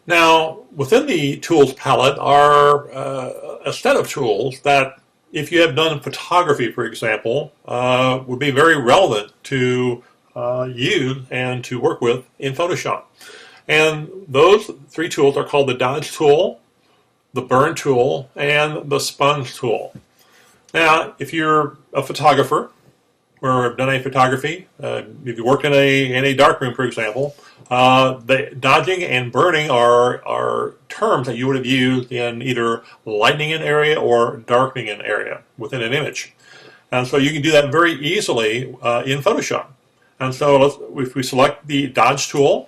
Now, within the tools palette are a set of tools that, if you have done photography, for example, would be very relevant to use and to work with in Photoshop. And those three tools are called the dodge tool, the burn tool, and the sponge tool. Now, if you're a photographer or have done any photography, if you worked in a darkroom, for example, the dodging and burning are terms that you would have used in either lightening an area or darkening an area within an image. And so you can do that very easily in Photoshop. And so if we select the dodge tool,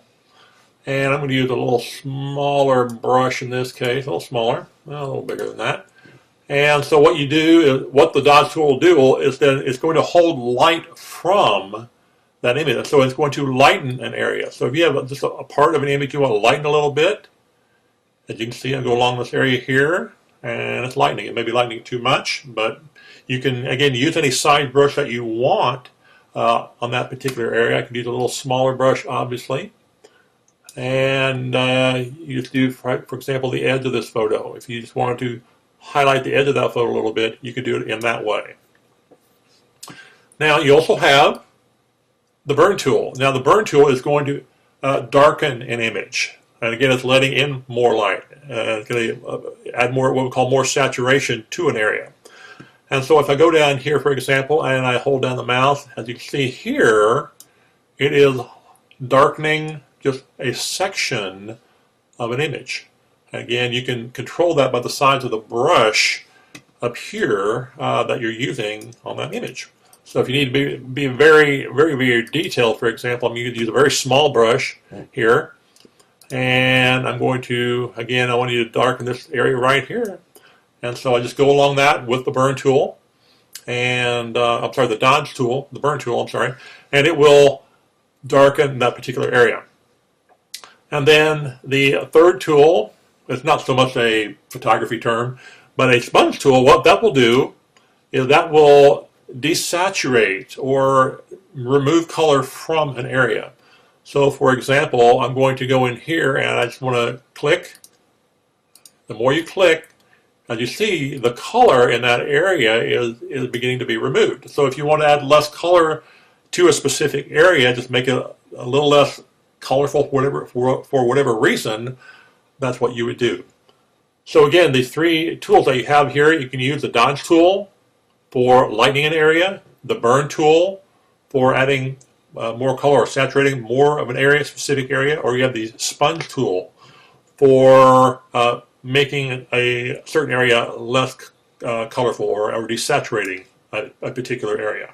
and I'm going to use a little smaller brush in this case, a little smaller, a little bigger than that. And so what you do is, what the dodge tool will do is that it's going to hold light from that image. So it's going to lighten an area. So if you have just a part of an image you want to lighten a little bit, as you can see, I go along this area here, and it's lightening. It may be lightening too much, but you can, again, use any size brush that you want on that particular area. I can use a little smaller brush, obviously. And you just do, for example, the edge of this photo. If you just wanted to highlight the edge of that photo a little bit, you could do it in that way. Now, you also have the burn tool. Now, the burn tool is going to darken an image. And again, it's letting in more light. It's going to add more, what we call more saturation to an area. And so if I go down here, for example, and I hold down the mouse, as you can see here, it is darkening just a section of an image. Again, you can control that by the size of the brush up here that you're using on that image. So if you need to be very, very, very detailed, for example, I'm going to use a very small brush here. And I'm going to, again, I want you to darken this area right here. And so I just go along that with the burn tool. And, I'm sorry, the dodge tool, the burn tool, I'm sorry. And it will darken that particular area. And then the third tool, it's not so much a photography term, but a sponge tool, what that will do is that will desaturate or remove color from an area. So for example, I'm going to go in here and I just want to click. The more you click, as you see, the color in that area is beginning to be removed. So if you want to add less color to a specific area, just make it a little less colorful for whatever reason, that's what you would do. So again, these three tools that you have here, you can use the dodge tool for lightening an area, the burn tool for adding more color or saturating more of an area, specific area, or you have the sponge tool for making a certain area less colorful or desaturating a particular area.